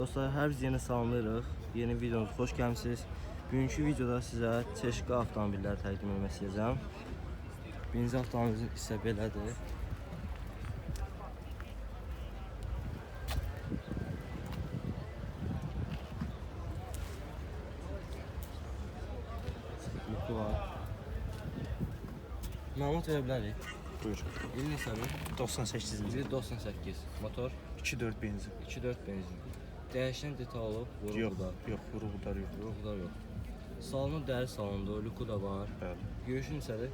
Dostlar, hər biz yeni salamlayırıq. Yeni videomuza xoş gəlmisiniz. Bugünkü videoda sizə çeşitli avtomobilləri təqdim etmək istəyəcəm. Birinci avtomobil isə belədir. Luku var. Məlumat verə bilərik. Buyur. İl neçədir? 98-ci. 98. Motor 2-4 benzin. 2.4 benzin. Dəyişən detal olub, Yox, vurğudar. yox, vurğudar yox. Vurğudar yox. Salonu dəri salonda, luku da var. Bəli. Yürüyüş neçədir?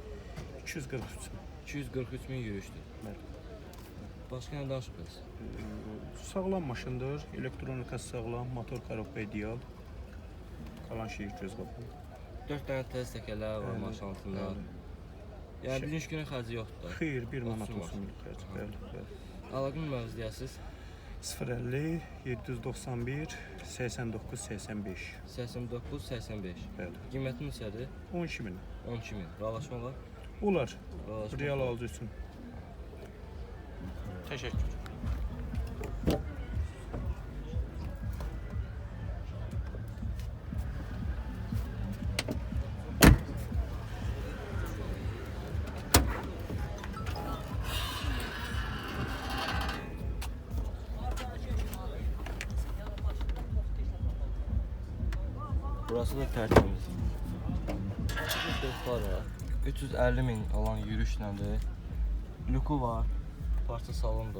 243. 243 min yürüyüşdür. Bəli. Başqa nə danışırız? Sağlam maşındır, elektronikası sağlam, motor korobka ideal. Qalan şey göz qabaqlı. 4 dənə tez təkərlər var maşın altında. Yəni birinci günün xərci yoxdur da. Xeyr, 1 manat 30 olsun xərc. Bəli, bəli. Əlaqə nömrənizi deyəsiniz? 050 791 89 85. 89 85. Bəli. Qiyməti neçədir? 12 min. 12 min. Razılaşma var? Olar. Razılaşma Real var. alıcı üçün. Təşəkkür. Burası da tertemiz. Dostlar var. 350 min alan yürüyüşləndir. Luku var. Parça salonda.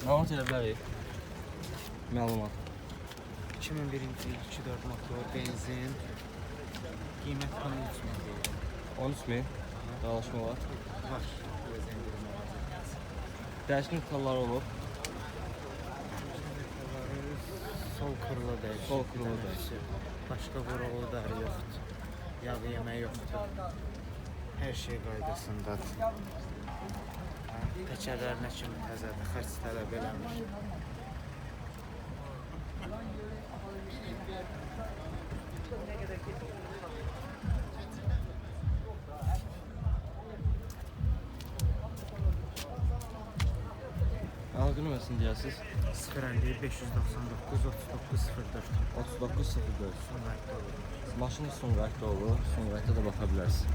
Məlumat elə bilərik. Məlumat. 2001-ci il 2.4 motor, benzin, qiymət 13 min deyil. 13 min. Razılaşma var. Var, biraz endirim var. Dəyişkin detalları olub. Sol kırılı dəyişir. Sol kırılı dəyişir. Başqa vurğulu dəri yoxdur. Yağ yemək yoxdur. Hər şey qaydasındadır. Təkərlərinə kimi təzədir, xərc tələb eləmir. Əlaqə nömrəsini deyəsiniz? 050 599 3904. 3904. Sonraki olur. Maşın Sumqayıtda olur. Sumqayıtda da baxa bilərsiniz.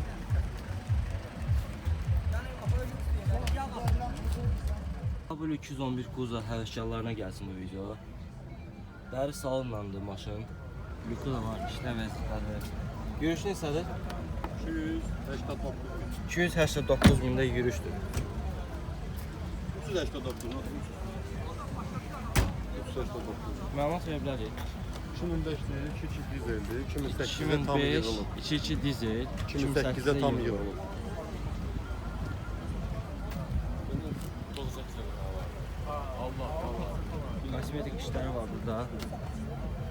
Böyle 211 Kuza həvəskarlarına gəlsin bu video. Dəri salonlandı maşın. Luku da var, işlə vəziyyətləri. Yürüyüş neçədir? 289 mində yürüyüşdür. 389. Məlumat verə bilərik. 2005'te 2 dizeldi. 2008'de tam 2005, yığılıb. 22 dizel, 2008'de tam yığılıb. Kosmetik işləri var burada.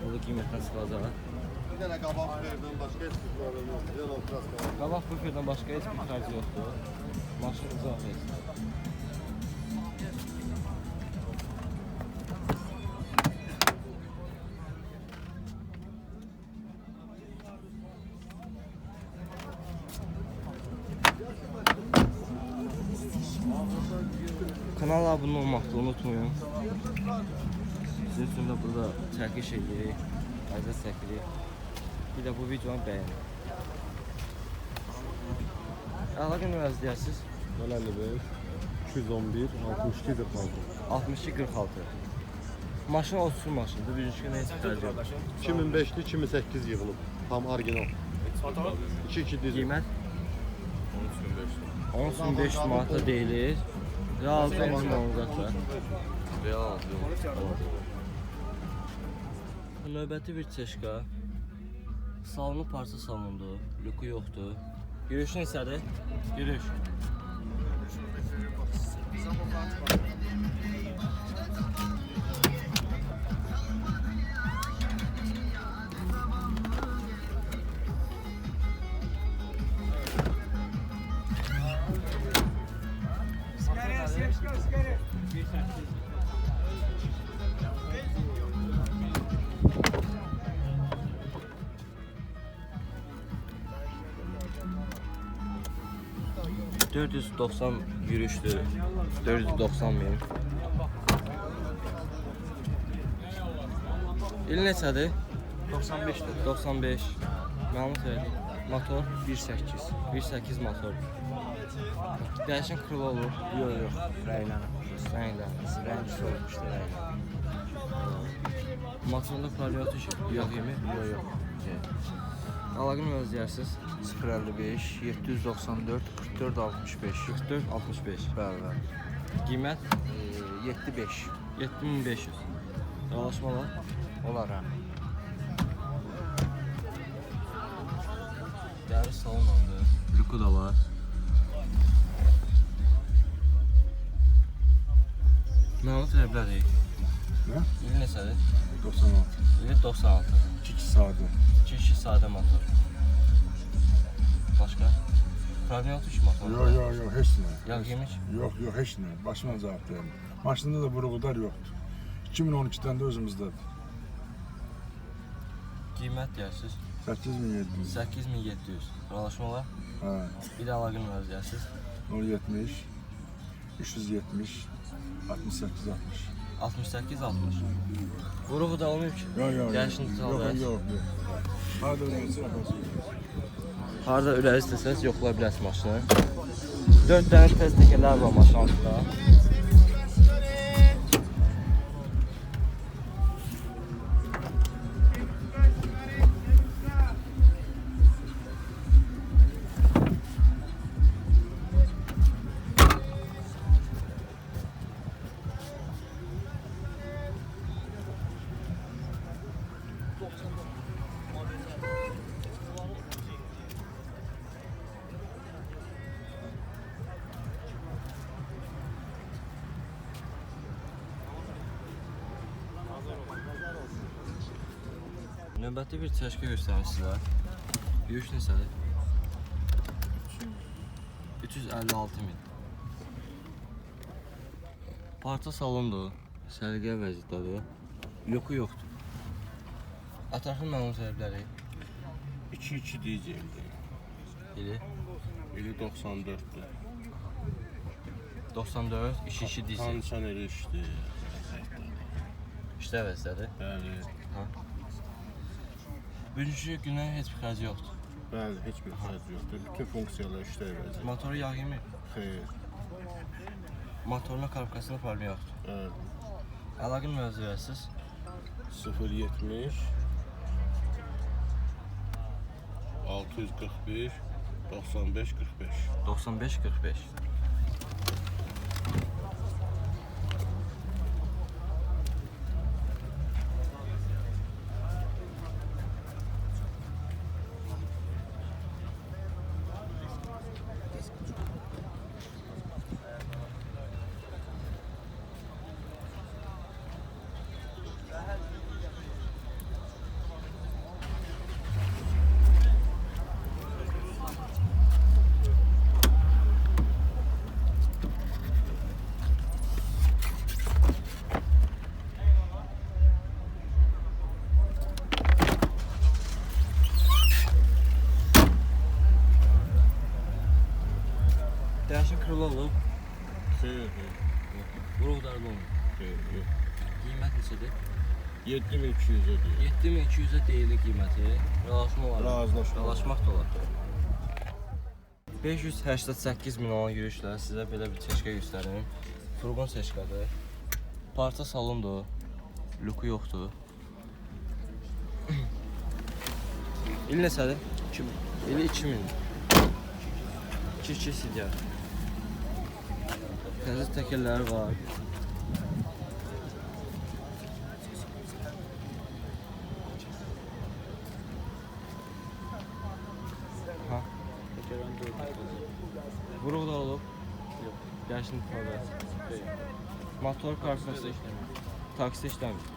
Burada qiymətdən çıxacaq. Bir tane kabak verdim, başka hiçbir problem yok. Güzel oturas kaldı. Qabaq buferdən başqa heç bir xərci yoxdur. Maşın uzaq versin. Kanala abunə olmaqda unutmayın. Sizin üçün də burada çəkiş edirik, ayda çəkirik. Bir də bu videonu bəyənin. Əlaqə nömrənizi deyəsiniz? 55, 211, 62, 46. 62 46. Maşın otursun maşındır. Birinci gün heç xərci yox. 2005'te 2008 yığılıb. Tam orijinal. 2 dizel. Qiymət 13500 manata deyilir. Real benzin olacaqlar. Real. Növbəti bir çeşka. Salonu parça salondur. Luku yoxdur. Yürüyüş neçədir? Yürüyüş. 490 yürüyüşdür. 490 min. İl neçədir? 95'dir. 95. Məlumat verdi. Motor 1.8. 1.8 motor. Dəyişən kırılı olur. Yok. Rəylənib. Rənglər. Rəngisi olmuşdur rəylənib. Motorunda problem yoxdur ki. Yox yemi. Yok. Əlaqə nömrəsi 055 794 44 65. 44 65. Bəli. Qiymət 75. 7500. Razılaşmalar. Olar hə. Dəri salonlandı. Lüku da var. Məlumat verə bilərik. Nə? İl neçədir? 96. İl 96. 2 sadə. 2 sadə motor. Başqa? Problem yoxdur ki motorda. Yox, heç nə. Yağ yemiş. Yox, heç nə. Başıma cavab verin. Maşında da buruqudar yoxdur. 2012-dən də özümüzdədir. Qiymət deyərsiniz. 8700. 8700. Razılaşmalar. Hə. Bir də əlaqə nömrəsi deyərsiniz. 070 370 68 60. 68 60. Vuruğu da olmayıb ki. Yox. Yaşını tutalım. Yox. Hadi öyrənsin. Harada ürək istəsəniz yoxlaya bilərsiniz maşını. 4 dənə tez təkərlər var maşın altında. Növbəti bir çeşkə göstərir sizə. Yürüyüş neçədir? 356 min. Parça salondur. Səliqə vəziyyətdədir. Yoku yoxdur. Ətraflı məlumat verə bilərik. 2-2 diyecekti. İli Biri 94'tü. 94, 2 dizel. Tanışan erişti. İşte vəziyyətdədir. Bəli. Bugünkü gündən heç bir xərci yoxdur. Bəli, heç bir xərc yoxdur. Bütün funksiyalar işləyir vəziyyət. Motoru yağ yemir. Xeyr. Motorun karabkasında problem yoxdur. Bəli. Əlaqə nömrəsi verəsiniz. 070 645 95 45. 95 45. Dəyişən kırılı olub. Xeyr. Vuruqdarlı olub. Xeyr. Yox. Qiymət neçədir? 7200'e diyor. 7200-ə deyilir qiyməti. Razılaşma var. Razılaşmaq da olar. 588 min olan yürüyüşlə sizə belə bir çeşkə göstərim. Furqon çeşkadır. Parça salondur. Luku yoxdur. İl neçədir? 2000. İli 2000. 2 silya. Təzə təkərləri var. Ha. Vuruq da olub. Yox. Gəlişini problem. Motor karşısı işləmir. Taksi işləmir.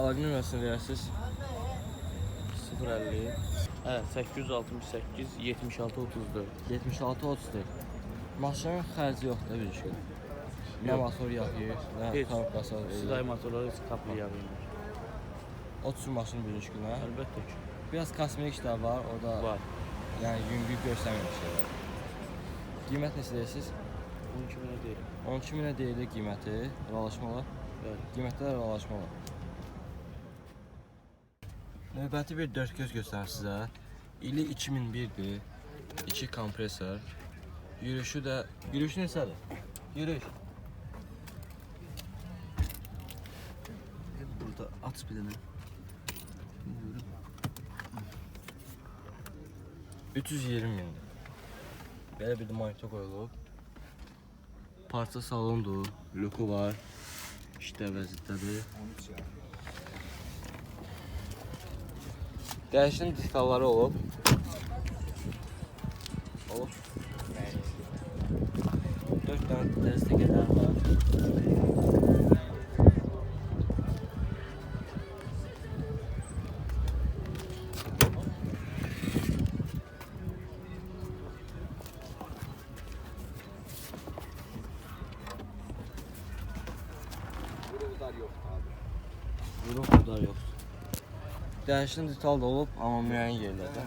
Əlaqə nömrəsini verirsiniz. 050 Hə, 868 76 34. 76 34. Maşının xərci yoxdur bir şey. Nə motor yaxıyır, nə Heç. korobkası. Siday motorları heç kaplı yağıyır. 30 maşın bir günə. Əlbəttə ki. Biraz kosmetik işlər var, o da Var. yəni yüngül göstərməyən şeylər. Qiymət neçə deyirsiniz? 12 minə deyirəm. 12 minə deyilir qiyməti, razılaşmalar. Bəli. Qiymətlər razılaşmalar. Növbəti bir 4 göz göstərir sizə. İli 2001-dir. 2 kompresor. Yürüyüşü də yürüyüş neçədir? Yürüyüş. Burada aç bir dənə. 320 mindir. Belə bir də monitor qoyulub. Parça salondur, luku var. İşdə vəziyyətdədir. Dəyişən detalları olub. Olub. 4 dənə test təkərlər var. Vuruq budar yoxdur. Dəyişən detal da olub, amma müəyyən yerlərdə.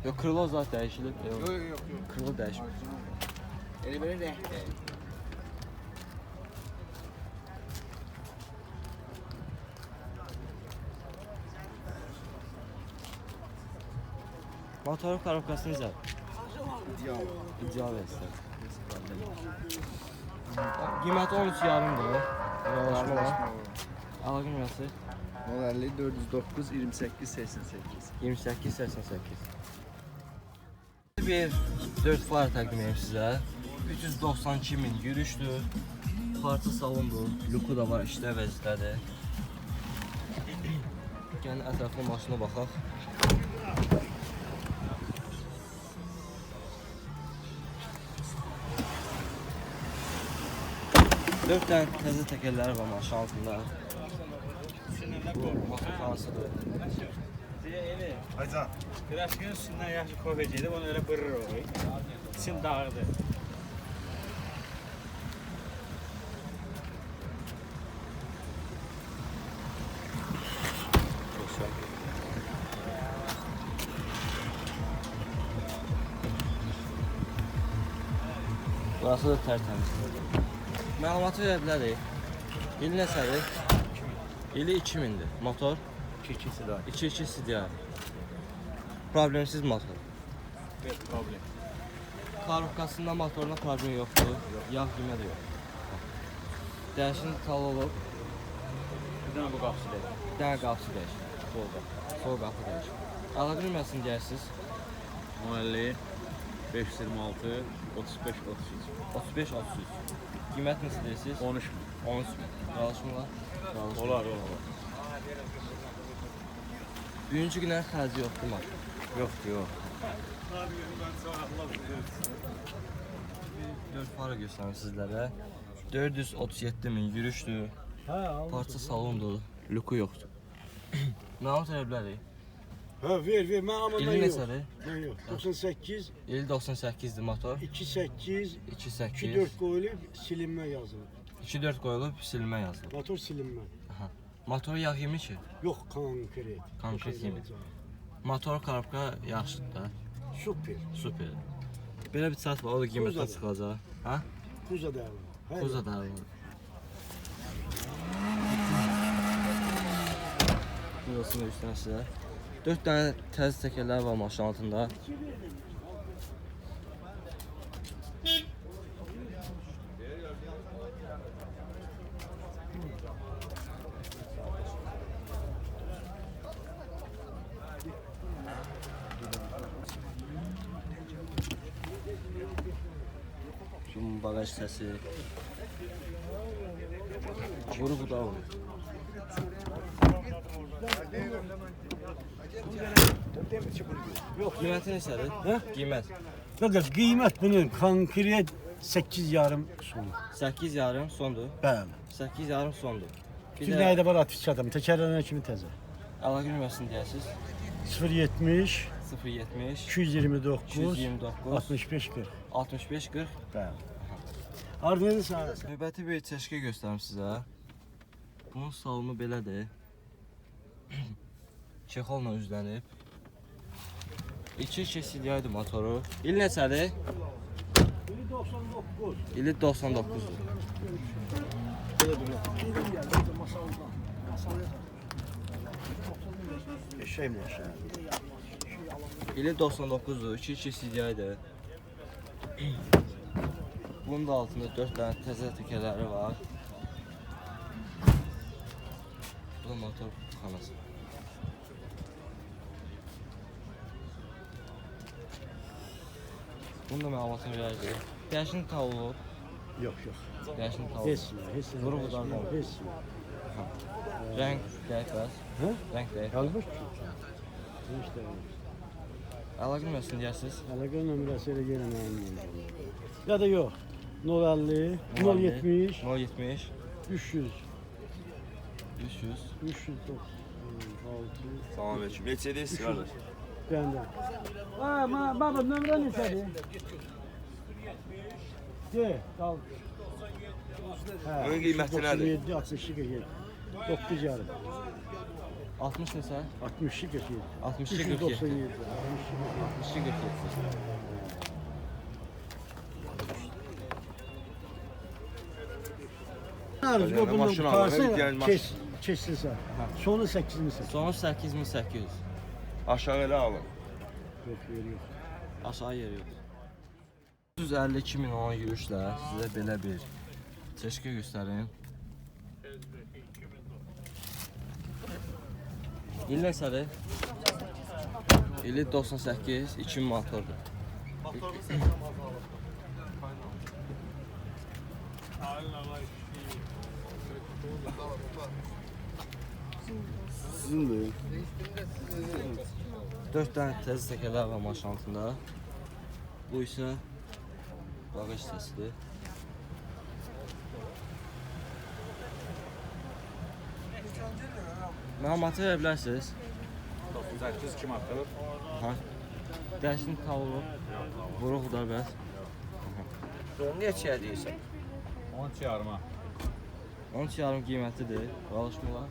Yox, krilo zat dəyişilib. Yox. Krilo dəyişmir. Elə belə rəngdir. Motorun korobkası necə? İdeal. İdeal versin. Qiyməti 13 yarımdır. Razılaşma var. Əlaqə nömrəsi 050 409 28 88. 28 88. Bir 4 far təqdim edim sizə. 392 min yürüşdür. Parça salondur. Luku da var, işdə vəziyyətdədir. Gəlin ətraflı maşına baxaq. Dört tane təzə təkərləri var maşın altında. Bu motorxanasıdır. Aycan. Grafikin üstündən yaxşı kofe gedib, onu elə bırır o. İçin dağıdır. Burası da tərtəmizdir. Məlumatı verə bilərik. İli nəsədir? İli 2000'dir. Motor 2-2'si də. 2.2 CDI. Problemsiz motor. Bir problem. Korobkasında motorunda problem yoxdur. Yağ qimə də yox. Dəyişən tal olub. Bir dənə bu qapısı deyil. Bir dənə qapısı dəyişir. Sol qapı. Sol qapı dəyişir. Əlaqə nömrəsini deyirsiniz. 050 526 35 33. 35 33. Qiymət neçə deyirsiniz? 13 min. 13 min. Razılaşmılar? Razılaşmılar. Olar, olar. Birinci günə xərci yoxdur maşın. Yoxdur, yox. 4 para göstərim sizlərə. 437 min yürüşdür. Parça salondur. Luku yoxdur. Məlumat verə bilərik. Ha ver mən amma İli mən yox. neçədir? Mən yox. 98 İli 98'dir motor. 28 2.8 24 qoyulub silinmə yazılıb. 2.4 qoyulub silinmə yazılıb. Motor silinmə. Aha. Motor yağ yemi ki? Yox konkret. Konkret yemi. Motor korobka yaxşıdır da. Super. Super. Belə bir saat var, o da qiymətə Kuzadır. çıxacaq. Ha? Kuza da var. Hər Kuza da var. Burasını üstünə sizə. 4 dənə təzə təkərlər var maşın altında. Şu bagaj səsi. Vuru budaq olur. Yox. Qiyməti neçədir? Hə? Qiymət. Yox, qiymət bunun konkret 8 yarım son. 8 yarım sondur. Bəli. 8 yarım sondur. Bir Bütün də nəyə də var atıf çatam. Təkərlərə kimi təzə. Əlaqə nömrəsini deyəsiniz. 070 070 229 229 65 40. 65 40. Bəli. Ardınızı sağlasın. Növbəti bir çeşkə göstərim sizə. Bunun salonu belədir. Çexolla üzlənib. 2 kesiliyaydı motoru. İl neçədir? 99. İli 99'dur. Eşeğim eşeğim. İli 99'dur. 2 kesiliyaydı. Bunun da altında 4 tane təzə təkərləri var. Bu da motor xanası. Bunun da məlumatını verəcək. Dəyişin tavuğu. Yok yok. Dəyişin tavuğu. Heç mi? Heç mi? Vurur udarma. Heç mi? Rəng dəyək bəs. Hı? Rəng dəyək. Qalmış ki. İşte. Əlaqə nömrəsini deyəsiniz. Əlaqə nömrəsi elə yenə mənim. Ya da yok. 050 070 070 300 300 396 Salam aleyküm. Neçədir qardaş? Bende. Baba nömrə neçədir? De, al. Bunun qiyməti nədir? 97 62 47. 9 yarım. 60 neçə? 62 47. 62 47. 397. 62 47. Arzu Yani bunun maşın alır, parası yani kesilse. Sonu 8000 ise. Sonu 8800. Aşağı elə alın. Yok yeri yok. Aşağı yeri yox. 152 min olan yürüyüşlə sizə belə bir çeşkə göstərim. İl neçədir? İli 98, 2000 motordur. Sizindir. 4 dənə təzə təkərlər var maşın altında. Bu isə bagaj hissəsidir. Məlumatı verə bilərsiniz. 98 kim atır? Aha. Dəyişin tavuğu. Vuruq da bəs. Neçəyə deyirsən? 10 yarıma. 13 yarım qiymətidir. Alışmılar.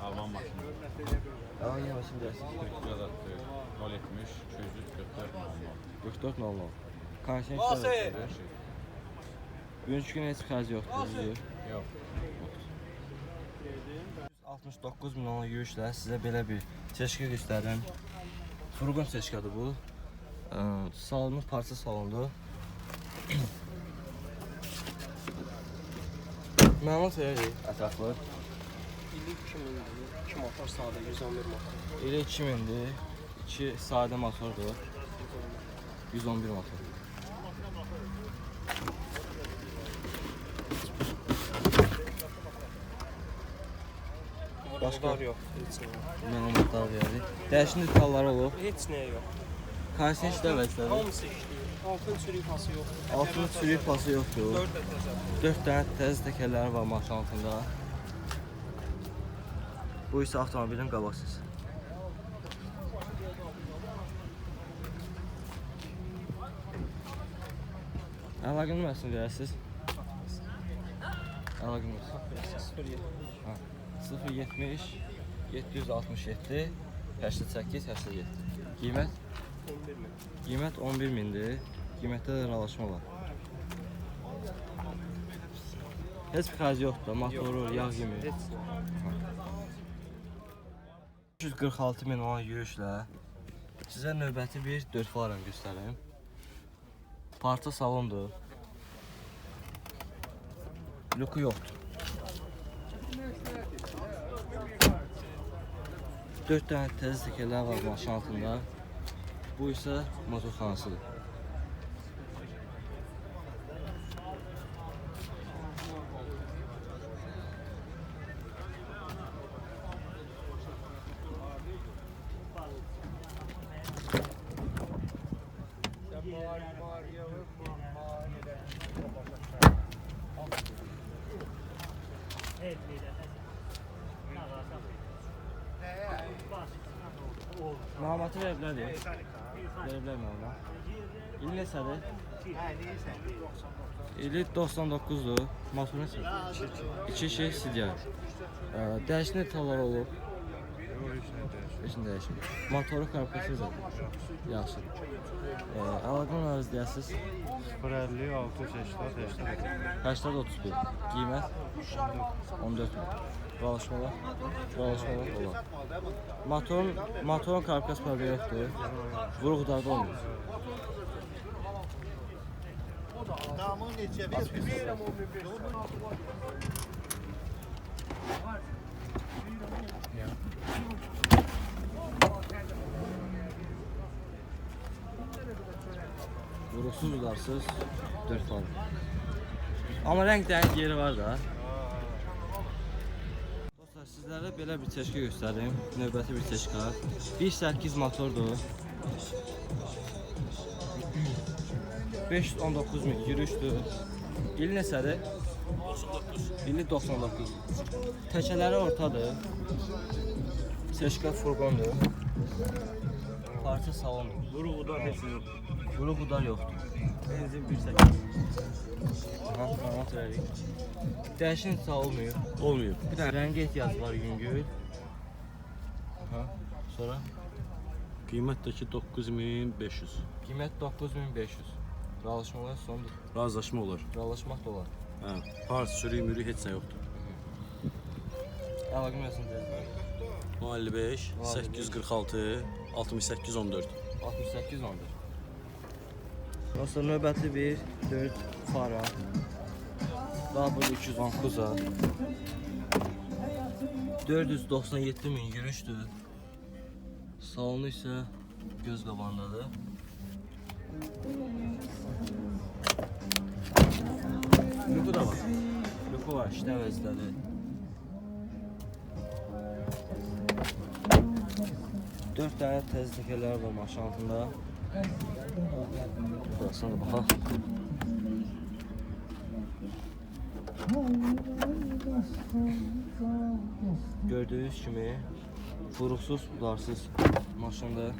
Alman maşını. Yalan yeməsin deyəsiniz. 400 atır. 070 244 44.00. Konsen işlər. Bugünkü gün heç xərc yoxdur. Düzdür? Yox. 69 min olan yürüyüşlə sizə belə bir çeşkə göstərim. Furqon çeşkədir bu. Salonu parça salondur. Məlumat veririk ətraflı. İllik 2000'dir. 2 motor sadə 111 motor. İli 2000'dir. 2 sadə motordur. 111 motor. Başqa yox. Heç nə. məlumatlar veririk. Dəyişən detalları olub. Heç nə yox. Konsen işlər vəzifədir. Hamısı işləyir. Altın çürük pası yoxdur. Altında sürük pası yoxdur. 4 də təzə. 4 dənə təzə təkərləri var maşın altında. Bu isə avtomobilin qabaq sesi. Əlaqə nömrəsini verəsiniz. Əlaqə nömrəsi. 070 767 88 87. Qiymət? 11 min. Qiymət 11 mindir. Qiymətdə də razılaşma var. Heç bir xərci yoxdur. Motoru, yağ yemi. Heç nə. 346 min olan yürüyüşlə sizə növbəti bir 4 faran göstərim. Parça salondur. Luku yoxdur. 4 dənə təzə təkərlər var maşın altında. Bu isə motorxanasıdır. Məlumatı verə bilərik. Verə bilər məlumat. İl neçədir? İli 99'dur. Motor neçədir? 2 CDI. Dəyişən detallar olub. Heç nə dəyişmir. Motoru korpusu zaten. Yaxşı. Əlaqə arz deyəsiz. 050 680 80-31. Qiymət 14 min. Bağlaşmalar olar. Motorun karkas problemi yoxdur. Vuruq udarda olmur. Vuruqsuz udarsız 4 falan. Amma rəng dəniz yeri var da. Dostlar, sizlərə belə bir çeşki göstərim. Növbəti bir çeşka. 1.8 motordur. 519 min yürüyüşdür. İl neçədir? 99. İli 99. Təkələri ortadır. Çeşka furqondur. Parça salondur. Vuruq udar heç yox. Vuruq udar yoxdur. Benzin 1.8. Məlumat veririk. Dəyişən sağ olmuyor. Olmuyor. Bir dənə rəngə ehtiyac var yüngül. Sonra Qiymət də ki 9500. qiymət 9500. Razılaşmalar sondur. Razılaşma olar. Razılaşmaq da olar. Hə, par sürü mürü heç nə yoxdur. Əlaqə məsələsində 55 846 68 14. 68 ondur. Dostlar, növbəti bir 4 fara. Daha burada 210 kuza. 497 min yürüyüşdür. Salonu isə göz qabağındadır. Luku da var. Luku var, işlə vəzdədir. 4 tane tezliklər var maşın altında. Burasına da baxaq. Gördüğünüz kimi vuruqsuz, udarsız maşındır.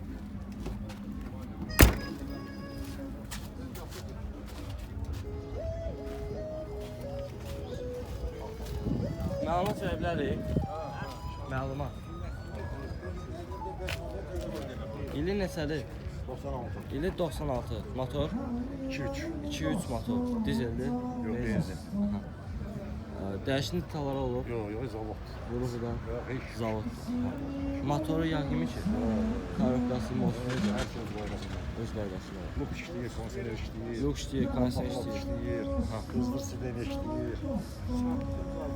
Məlumat verə bilərik. Məlumat. İli neçədir? 96. İli 96. Motor 2.3 motor. Dizeldir. Yox, benzin. Dəyişən detalları olub. Yox, zavod. Vuruqdan Heç zavod. Motoru yağ kimi ki. Karokası, motoru hər şey qaydasında. öz qaydası var. Luk işləyir, konserv işləyir. Yox işləyir, konser Konserv işləyir. işləyir. Qızdır sidən işləyir.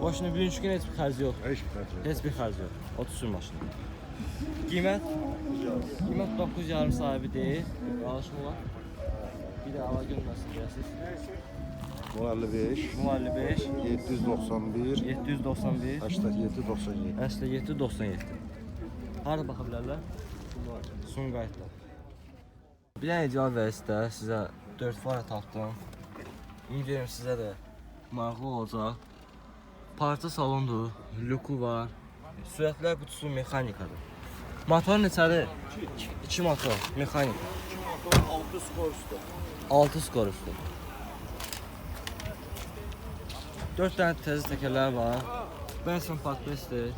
Boşuna birinci gün heç bir xərci yox. Heç bir fərq yox. Heç bir xərci yox. 30 sür maşını. Qiymət? Qiymət 9,5 sahibi deyil. Alışma var. Bir də hava görməsin deyəsiz. 55 55 791 791 87 97. 87 97. Harada baxa bilərlər? Sumqayıtda. Bir dənə ideal vəziyyətdə sizə 4 fara tapdım. Ümid edirəm sizə də maraqlı olacaq. Parça salondur, luku var. Sürətlər qutusu mexanikadır. Motor neçədir? 2 motor, mexanika. 6 skorusdur. 6 skorusdur. 4 tane tezli tekerler var. Benson patatesdir.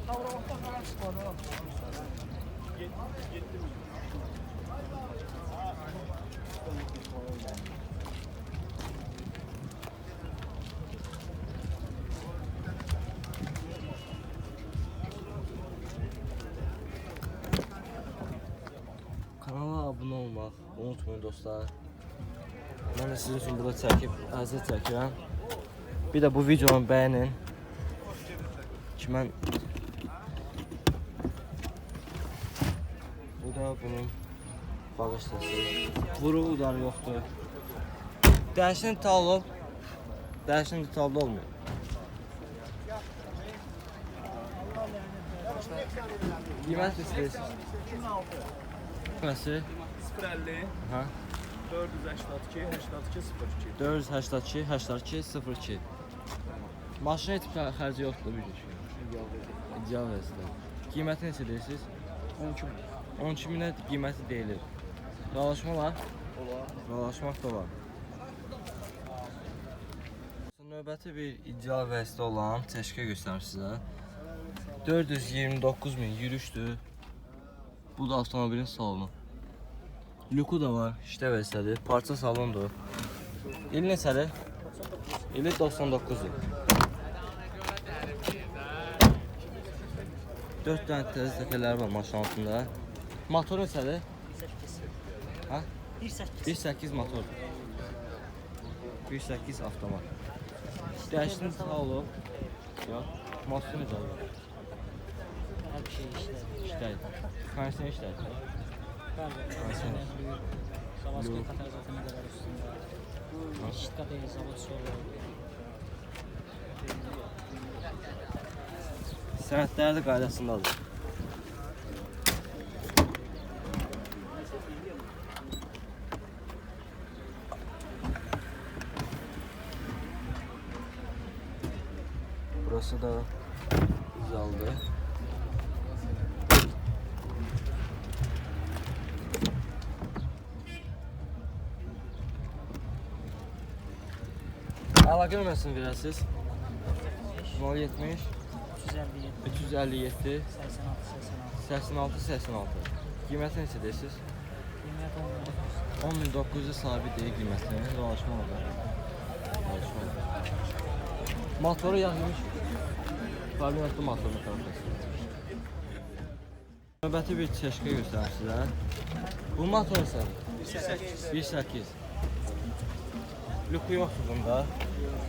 Kanala abone olmaq unutmayın dostlar. Ben de sizin için burada çəkib, əziyyət çəkirəm. Bir de bu videonu beğenin. Ki mən bu da bunun bağışlası. Vuruq udarı yoxdur. Dəyişən detal olub. Dəyişən detalda olmuyor. Qiymət istəyirsiniz? Qiyməsi 050 ha 482 82 02. 482 82 02. Maşına heç bir xərci yoxdur bir gün. İdeal vəziyyətdə. Qiyməti neçə deyirsiniz? 12 12.000-ə qiyməti deyilir. Razılaşma var? Razılaşmaq da var. Növbəti bir icra vəzdə olan çeşkə göstərim sizə. 429.000 yürüşdür. Bu da avtomobilin salonu. Luku da var, işdə vəzsədir. Parça salondur. İl neçədir? İli 99'dur. 4 tane tez təkərləri var maşın altında. Motor neçədir? 1.8 motor. 1.8 avtomat. Dəyişdiniz sağ olun. Yox, motor necədir? Hər bir şey İşləyir. Kondisioner işləyir. Kondisioner. Savazki katalizatörünə qədər üstündə. Bu işitqa deyil, zavod solu. Sənədləri də qaydasındadır. Burası da zaldır. Əlaqə nömrəsini verəsiniz. 070 357 86 86. Qiyməti neçə deyirsiniz? 10.900 sabit deyil qiymətini. Dolaşma olur. Motoru yaxmış. Problematlı motorunu tərəfəsiz. Növbəti bir çeşkə göstərim sizə. Bu motor nədir? 1.8. Luku yoxdur bunda.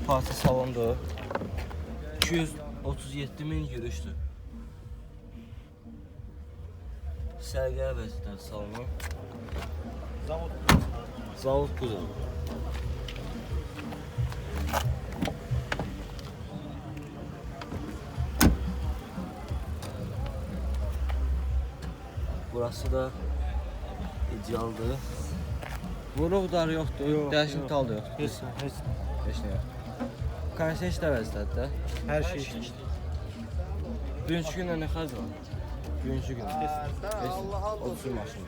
Parça salondur. 237.000 yürüşdür. Sərgiyə vəzifələr salonu. Zavod quzu. Burası da idealdır. Vuruqları yoxdur, dəyişim tal da yoxdur. Heç nə yoxdur. Kondisioner işlə vəzifədə. Hər şey işləyir. Bugünkü gündə nə xərc var? Bugünkü gündə. O düşün maşını.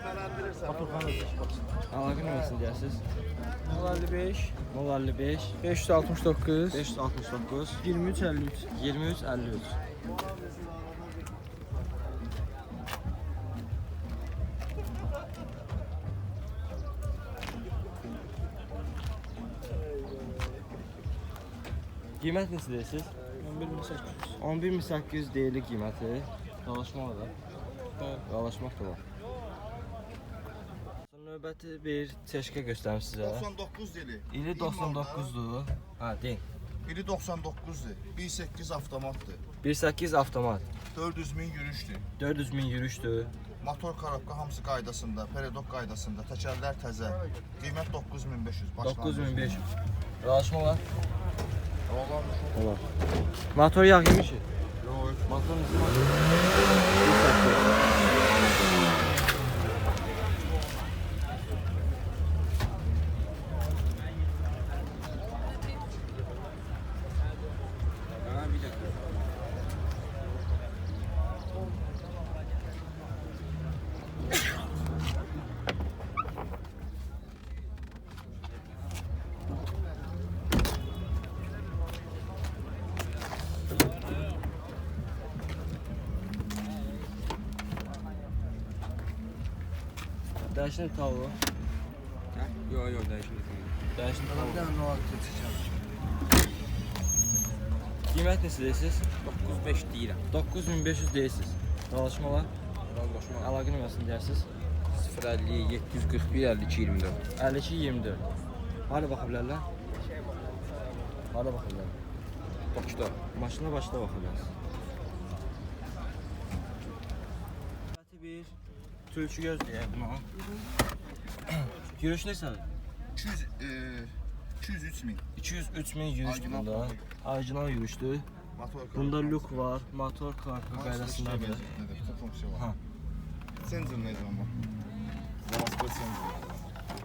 Əlaqə nömrəsini deyəsiniz. 55 055 569 569 23 53. 23 53. Qiymət neçə deyirsiniz? 11800. 11.800 deyilir qiyməti. Dalaşmaq da. Dalaşmaq da var. Növbəti bir çeşkə göstərim sizə. 99 dili. İli 99'dur. Ha, deyin. İli 99'dur. 1.8 avtomatdır. 1.8 avtomat. 400.000 yürüşdür. 400.000 yürüşdür. Motor korobka hamısı qaydasında, peredok qaydasında, təkərlər təzə. Qiymət 9500. 9500. Dalaşma var. Oğlan Olar. Motor yağ yemiş. yox. Motor neçə? 1.8. Dəyişin tavuğu. Yox, dəyişmir. Dəyişin tavuğu. Bir dənə nolat keçəcəm. Qiymət neçə deyirsiniz? 95 deyirəm. 9500 deyirsiniz. Dalaşma var. Razılaşma. Əlaqə nömrəsini deyərsiniz. 050 741 52 24. 52 24. Hara baxa bilərlər? Hara baxa bilərlər? Bakıda. Maşına başda baxa bilərsiniz. Bir tülkü göz deyək buna. Yürüyüş neçədir? 203.000. 203.000 yürüyüşdür Orijinal bunda. Orijinal yürüyüşdür. Motor Bunda lük var, motor kartı qaydasındadır. Bütün funksiya var. Ha. Sensor nə zaman? Zavod sensor.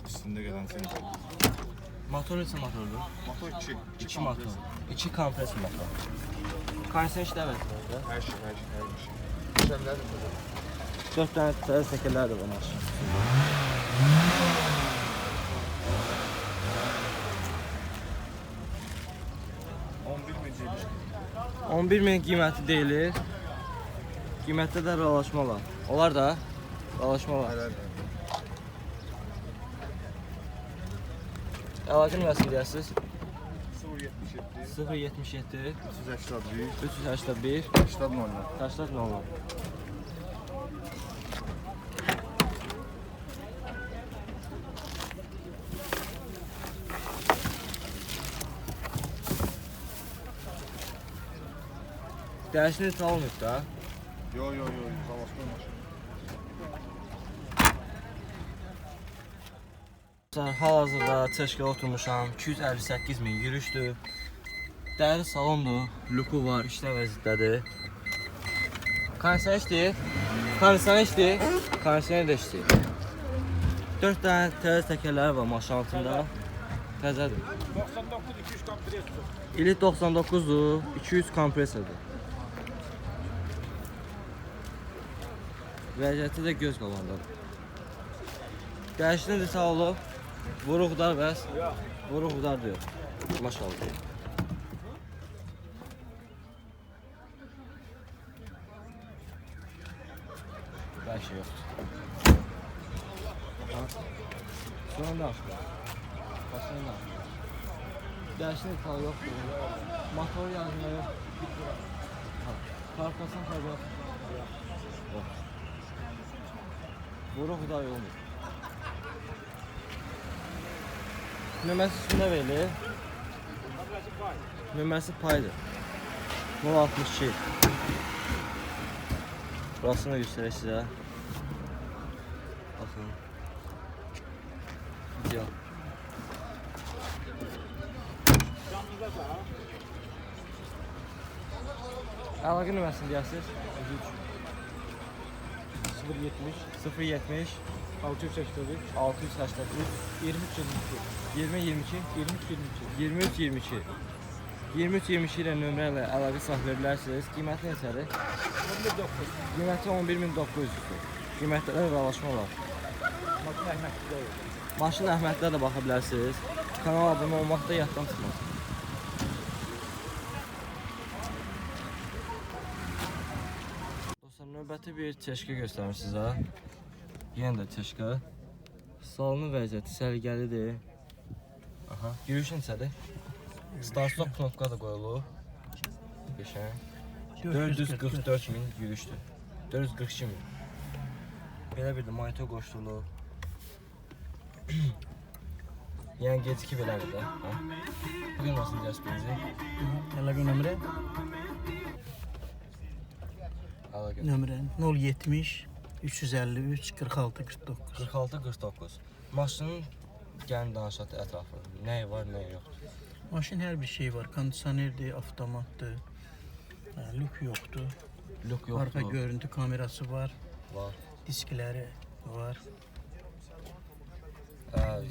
Üstündə gələn sensor. Motor neçə motordur? Motor 2. 2 motor. 2 kompres motor. Kondisioner işləmir. Hər şey. Təkərlər təzə. 4 dənə təzə təkərlər də var maşın. 11.000 qiyməti deyilir. Qiymətdə də razılaşma var. Onlar da razılaşma var. Əlaqə nömrəsini deyəsiniz? 077 381 80 0. Dərişini çalmıyıq da. Yo, zavazlı maşın. Hal-hazırda çeşkəyə oturmuşam. 258.000 yürüşdür. Dəri salondur. Luku var, işlə vəziyyətdədir. Kondisioner işləyir. Kondisioner də işləyir. 4 dənə təzə təkərləri var maşın altında. Təzədir. 99-200 kompresor. İli 99'dur, 200 kompresordur. Vəziyyəti də göz qabandadır. Dəyişini də sağ olub. Vuruqdar bəs. Vuruqdar diyor. Maşallah. Hər şey yoxdur. Sonra da açılır. Başına da açılır. Dəyişini sağ yoxdur. Motor yazma yox. Karkasın tabi yox. Vuruqdar olmur. Nömrəsi üstündə verilir. Nömrəsi paydır. 062. Burasını göstərək sizə. Baxın. İdeal. Əlaqə nömrəsini deyəsiniz? 070 683 23 22 23-22 ilə nömrə ilə əlaqə saxlaya bilərsiniz. Qiyməti neçədir? 11.900. Qiyməti 11.900-dür. Qiymətlərdə razılaşma var. Maşın Əhməddə də baxa bilərsiniz. Kanala abunə olmaq da yaddan çıxmaz. Dostlar, növbəti bir çeşkə göstərim sizə. Yenə də çeşkə. Salonun vəziyyəti səliqəlidir. Aha, yürüyüş neçədir? Start-stop knopka da qoyulub. Qəşəng. 444.000 yürüyüşdür. 442.000. Belə bir də monitor qoşulub. Yəni gecikib belə bir də. Bugün nasıl deyəcəz bizi? Əlaqə nömrə? Əlaqə. Nömrə 070 353 46 49. 46-49. Maşının gəlin danışaq ətrafı. Nəyi var, nəyi yoxdur? Maşın hər bir şey var. Kondisionerdir, avtomatdır. Lük yoxdur. Lük yoxdur. Arxa görüntü kamerası var. Var. Diskləri var.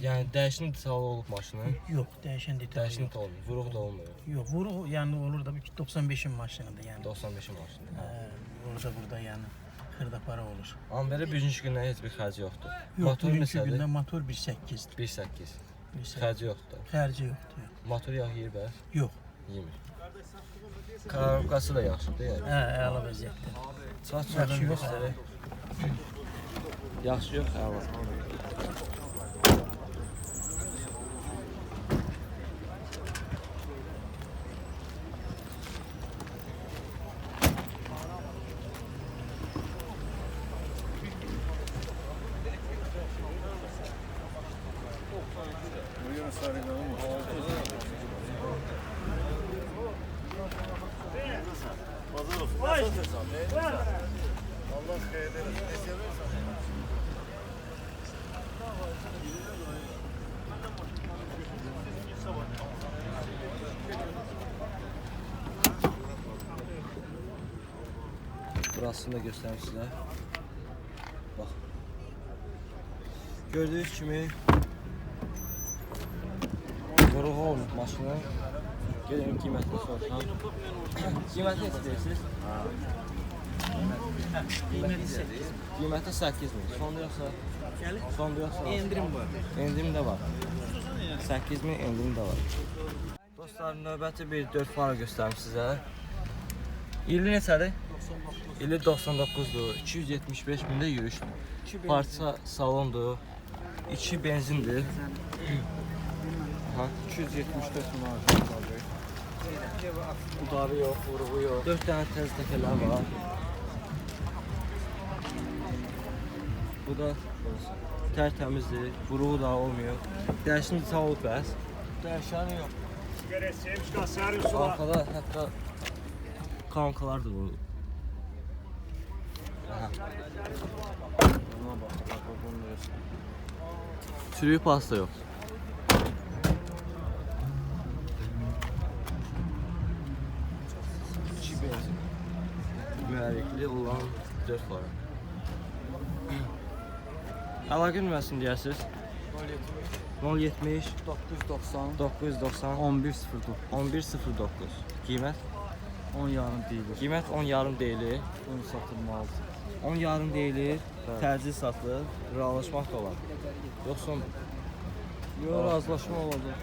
Yəni dəyişən detal olub maşının? Yox, dəyişən detal. Dəyişən detal olmuyor, vuruq da olmuyor. Yox, vuruq yəni olur da 95'in maşınıdır yəni. 95'in maşını. Orada burada yəni xırda para olur. Amma belə birinci gündən heç bir xərci yoxdur. Yox, Motor birinci neçədir? gündən motor 1.8'dir. 1.8. Xərci yoxdur. Xərci yoxdur. Yox. Motor yağ yeyir bəs? Yox. Yemir. Karabkası da yaxşıdır yəni. Əla vəziyyətdə. Saç göstərək. Yaxşı yox, əla. Burasını da göstərim sizə. Bax. Gördüyünüz kimi vuruğu olmuş maşının. Gelin qiymətini soruşam. Qiyməti neçə deyirsiniz? Qiyməti 8000. Sonda yoxsa? Sonda yoxsa? Endirim var. Endirim də var. 8000 endirim də var. Dostlar, növbəti bir 4 fara göstərim sizə. İli neçədir? İli 99'dur. 275 bində yürüyüşdür. Parça salondur. 2 benzindir. Aha. 274 manat. Udarı yox, vuruğu yox. 4 dənə təz təkələr var. Bu da tərtəmizdir. Vuruğu da olmuyor. Dəyişim sağ olub bəs. Dəyişəni yox. Arkada hətta kankalar da vurulub. Aha. Buna bax, bunu görürsən. Çürüyü pasta yox. Mühərrikli olan 4 fara. Əlaqə nömrəsini deyərsiniz? 070 990 990 1109 1109. Qiymət? 10 yarım deyilir. Qiymət 10 yarım deyilir. Bunu satılmalıdır. 10 yarım deyilir. Tərcih satılır. Razılaşmaq da olar. Yoxsa Yox, razılaşma olacaq.